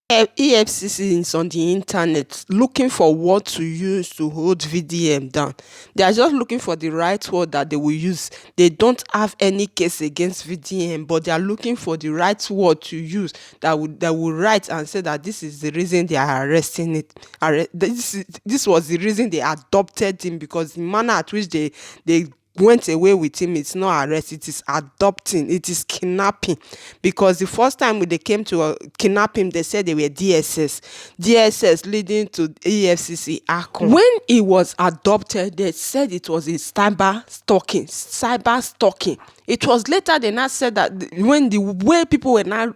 EFCC is on the internet looking for what to use to hold VDM down. They are just looking for the right word that they will use. They don't have any case against VDM, but they are looking for the right word to use that will write and say that this is the reason they are arresting it. This was the reason they adopted him, because the manner at which they went away with him, it's not arrest, it is adopting, it is kidnapping. Because the first time when they came to kidnap him, they said they were DSS leading to EFCC ACON. When he was adopted, they said it was a cyber stalking. It was later they now said that when the way people were now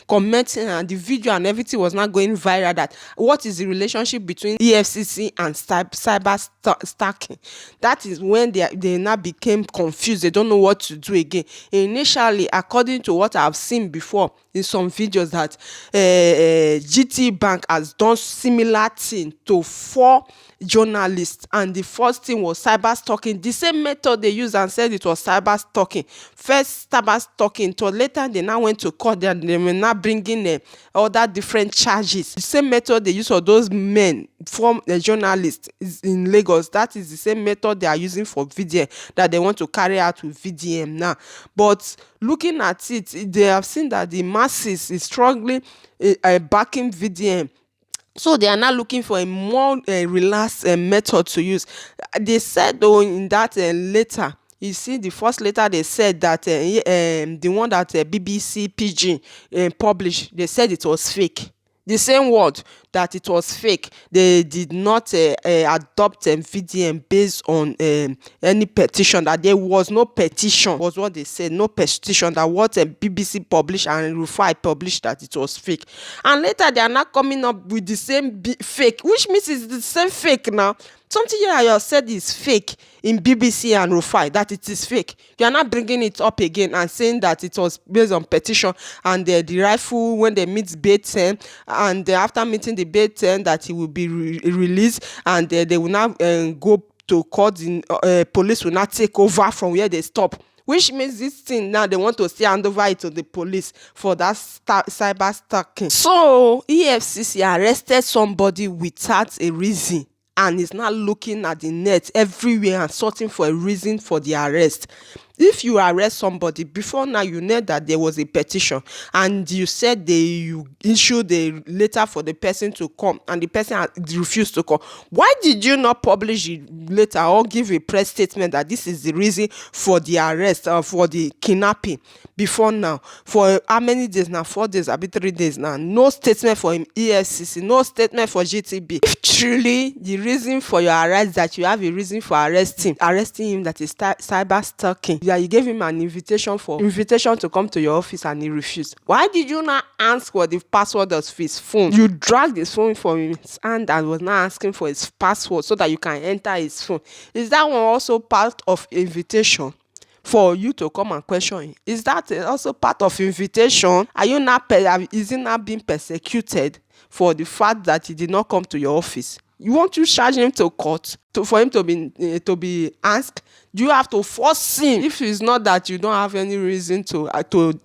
commenting and the video and everything was not going viral, that what is the relationship between EFCC and cyber stalking. That is when they now became confused. They don't know what to do again. Initially, according to what I've seen before in some videos, that GT Bank has done similar thing to 4 journalists, and the first thing was cyber stalking. The same method they used and said it was cyber stalking. First cyber stalking, so later they now went to court and they were now bringing other different charges. The same method they use for those men from the journalists is in Lagos. That is the same method they are using for VDM that they want to carry out with VDM now. But looking at it, they have seen that the masses is strongly backing VDM. So they are now looking for a more relaxed method to use. They said though in that letter, you see the first letter they said that the one that BBC Pidgin published, they said it was fake. The same word, that it was fake. They did not adopt VDM based on any petition. That there was no petition, was what they said. No petition. That what BBC published and Rufai published, that it was fake. And later they are not coming up with the same fake, which means it's the same fake now. Something you have said is fake in BBC and Rufai, that it is fake. You are not bringing it up again and saying that it was based on petition, and the rifle when they meet Bay 10, and after meeting the Bay 10 that he will be released, and they will now go to court. In police will not take over from where they stop. Which means this thing now they want to still hand over it to the police for that cyber stalking. So EFCC arrested somebody without a reason, and is now looking at the net everywhere and searching for a reason for the arrest. If you arrest somebody, before now you know that there was a petition, and you said you issued a letter for the person to come, and the person refused to come. Why did you not publish it later or give a press statement that this is the reason for the arrest or for the kidnapping before now? For how many days now? 4 days, abi 3 days now. No statement for him EFCC, no statement for GTB. If truly the reason for your arrest, that you have a reason for arresting him, that is cyber stalking, that you gave him an invitation to come to your office and he refused. Why did you not ask for the password of his phone? You dragged his phone from his hand and was not asking for his password so that you can enter his phone. Is that one also part of invitation for you to come and question him? Is that also part of invitation? Are you not is he not being persecuted for the fact that he did not come to your office? You want to charge him to court for him to be asked? Do you have to force him? If it's not that you don't have any reason to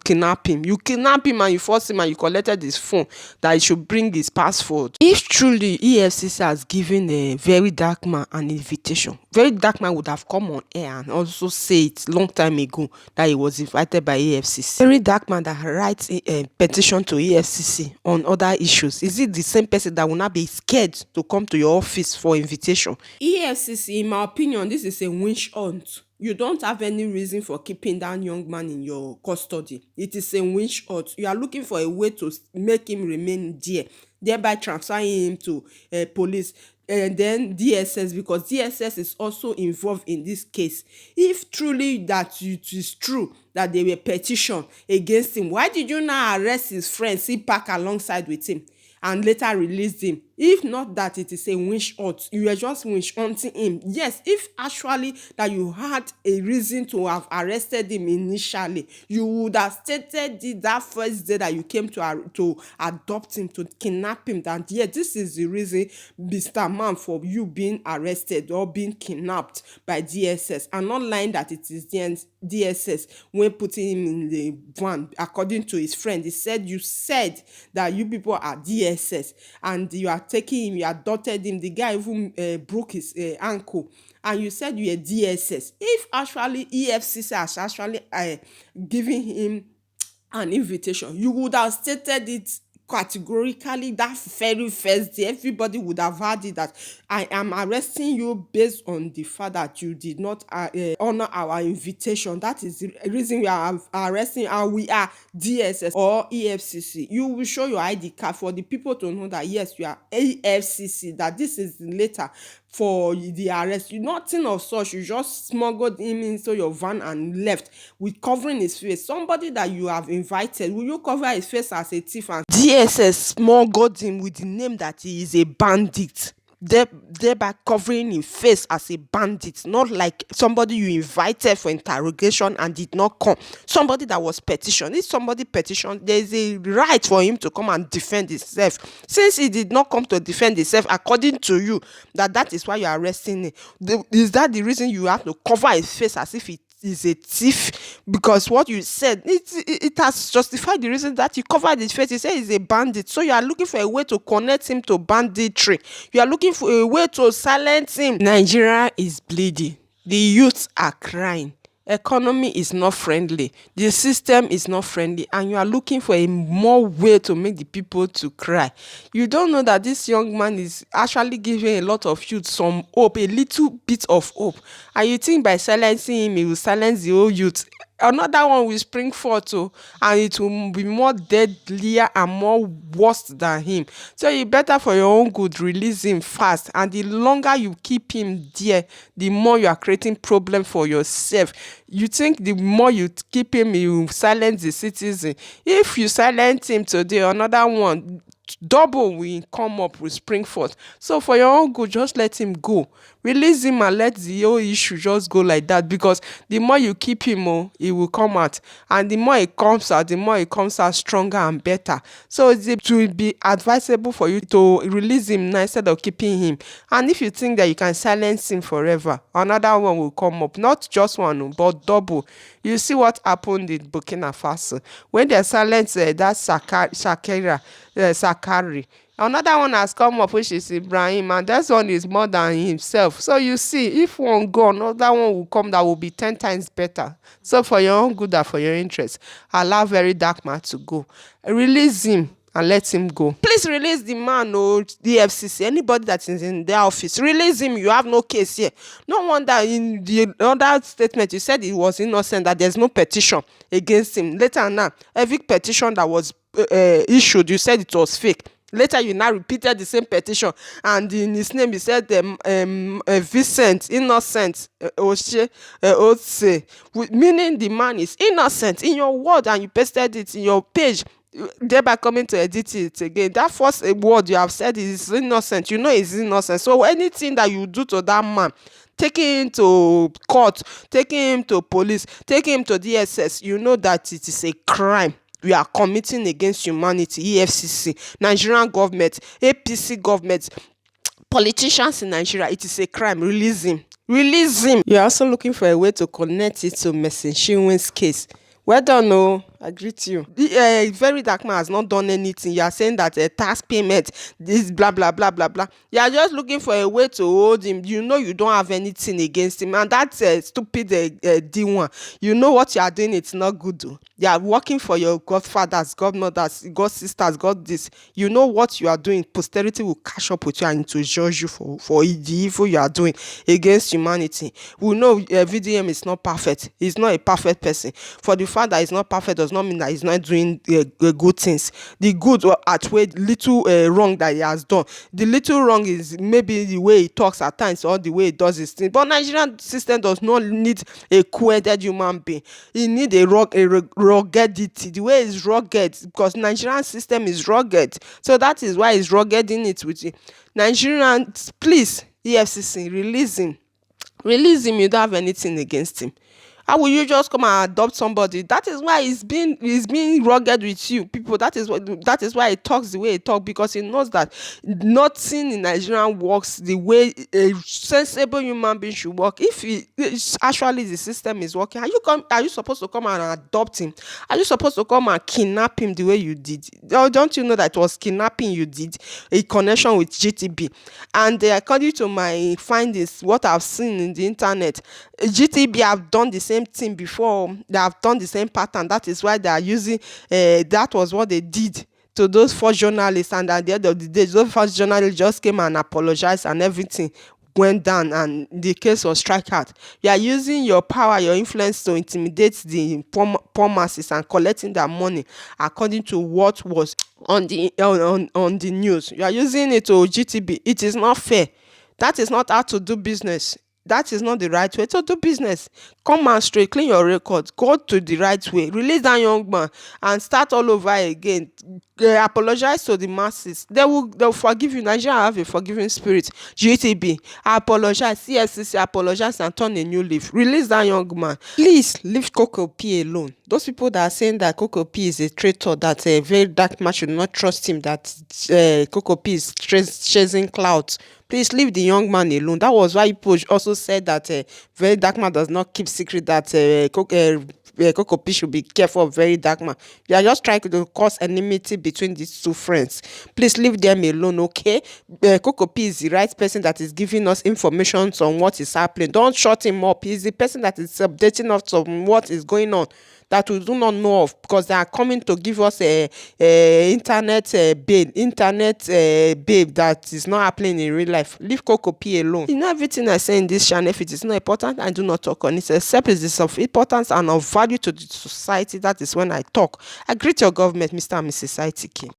kidnap him, you kidnap him and you force him and you collected his phone, that he should bring his password. If truly EFCC has given a very dark man an invitation, very dark man would have come on air and also say it long time ago that he was invited by EFCC. Very dark man that writes a petition to EFCC on other issues. Is it the same person that will not be scared to come to your office for invitation? EFCC, in my opinion, this is a witch hunt. You don't have any reason for keeping that young man in your custody. It is a witch hunt. You are looking for a way to make him remain there, thereby transferring him to police and then DSS, because DSS is also involved in this case. If truly that it is true that they were petition against him, why did you not arrest his friend, sit back alongside with him, and later released him? If not that it is a witch hunt, you were just witch hunting him. Yes, if actually that you had a reason to have arrested him initially, you would have stated it that first day that you came to adopt him, to kidnap him, that yeah, this is the reason, Mr. Man, for you being arrested or being kidnapped by DSS, and not lying that it is DSS when putting him in the van. According to his friend, he said, you said that you people are DSS and you are taking him, you adopted him. The guy even broke his ankle, and you said you are DSS. If actually EFCC has actually given him an invitation, you would have stated it categorically that very first day. Everybody would have heard it, that I am arresting you based on the fact that you did not honor our invitation. That is the reason we are arresting, and we are DSS or EFCC. You will show your ID card for the people to know that yes, you are EFCC, that this is the letter for the arrest. You nothing of such. You just smuggled him into your van and left with covering his face. Somebody that you have invited, will you cover his face as a thief? And DSS smuggled him with the name that he is a bandit, thereby covering his face as a bandit, not like somebody you invited for interrogation and did not come. Somebody that was petitioned. If somebody petitioned, there is a right for him to come and defend himself. Since he did not come to defend himself, according to you, that is why you are arresting him. Is that the reason you have to cover his face as if it is a thief? Because what you said, it has justified the reason that you covered his face. You said he's a bandit, so you are looking for a way to connect him to banditry. You are looking for a way to silence him. Nigeria is bleeding. The youths are crying. Economy is not friendly. The system is not friendly, and you are looking for a more way to make the people to cry. You don't know that this young man is actually giving a lot of youth some hope, a little bit of hope, and you think by silencing him, he will silence the whole youth. Another one will spring forth, and it will be more deadlier and more worse than him. So you better, for your own good, release him fast. And the longer you keep him there, the more you are creating problem for yourself. You think the more you keep him, you silence the citizen. If you silence him today, another one double will come up, will spring forth. So for your own good, just let him go. Release him and let the whole issue just go like that, because the more you keep him, he will come out, and the more it comes out, stronger and better. So it will be advisable for you to release him now instead of keeping him. And if you think that you can silence him forever, another one will come up, not just one, but double. You see what happened in Burkina Faso when they silenced that Sakari. Another one has come up, which is Ibrahim, and that one is more than himself. So you see, if one go, another one will come that will be 10 times better. So for your own good and for your interest, allow very dark man to go. Release him and let him go. Please release the man, the FCC, anybody that is in their office. Release him. You have no case here. No wonder in the other statement you said he was innocent, that there's no petition against him. Later now, every petition that was issued, you said it was fake. Later, you now repeated the same petition, and in his name, you said Vincent, innocent, Oshe, Ose, meaning the man is innocent in your word, and you pasted it in your page, thereby coming to edit it again. That first word you have said is innocent. You know he's innocent. So anything that you do to that man, taking him to court, taking him to police, taking him to DSS, you know that it is a crime we are committing against humanity. EFCC, Nigerian government, APC government, politicians in Nigeria, it is a crime. Release him. Release him. You're also looking for a way to connect it to Mercy Chinwen's case. Well done, no. I greet you. The very dark man has not done anything. You are saying that tax payment, this blah blah blah blah blah. You are just looking for a way to hold him. You know you don't have anything against him, and that's stupid D1. You know what you are doing. It's not good. You are working for your godfathers, godmothers, god sisters, god this. You know what you are doing. Posterity will catch up with you and to judge you for the evil you are doing against humanity. We know VDM is not perfect. He's not a perfect person. For the fact that he's not perfect does does not mean that he's not doing good things. The good outweigh little wrong that he has done. The little wrong is maybe the way he talks at times or the way he does his thing. But Nigerian system does not need a cool-headed human being. He need a ruggedity. The way is rugged because Nigerian system is rugged. So that is why he's ruggeding it with you. Nigerians, please, EFCC, release him. Release him. You don't have anything against him. How will you just come and adopt somebody? That is why he's being rugged with you people. That is why he talks the way he talks, because he knows that nothing in Nigeria works the way a sensible human being should work. If actually the system is working, are you supposed to come and adopt him? Are you supposed to come and kidnap him the way you did? Don't you know that it was kidnapping you did, a connection with GTB? And according to my findings, what I've seen in the internet, GTB have done the same thing before. They have done the same pattern. That is why they are using that was what they did to those 4 journalists, and at the end of the day those 4 journalists just came and apologized and everything went down and the case was struck out. You are using your power, your influence to intimidate the poor masses and collecting their money according to what was on the news. You are using it to GTB. It is not fair. That is not how to do business. That is not the right way to do business. Come and straight, clean your records, go to the right way, release that young man and start all over again. Apologize to the masses. They'll forgive you. Nigeria have a forgiving spirit. GTB, apologize. CSCC, apologize and turn a new leaf. Release that young man. Please leave Coco P alone. Those people that are saying that Coco P is a traitor, that a very dark man should not trust him, that Coco P is chasing clouds. Please leave the young man alone. That was why people also said that very dark man does not keep secret, that Coco P should be careful of very dark man. You are just trying to cause enmity between these 2 friends. Please leave them alone, okay? Coco P is the right person that is giving us information on what is happening. Don't shut him up. He's the person that is updating us on what is going on that we do not know of, because they are coming to give us a internet babe that is not happening in real life. Leave Coco P alone. You know, everything I say in this channel, if it is not important, I do not talk on it, except it is of importance and of value to the society. That is when I talk. I greet your government, Mr. and Mrs. ITK.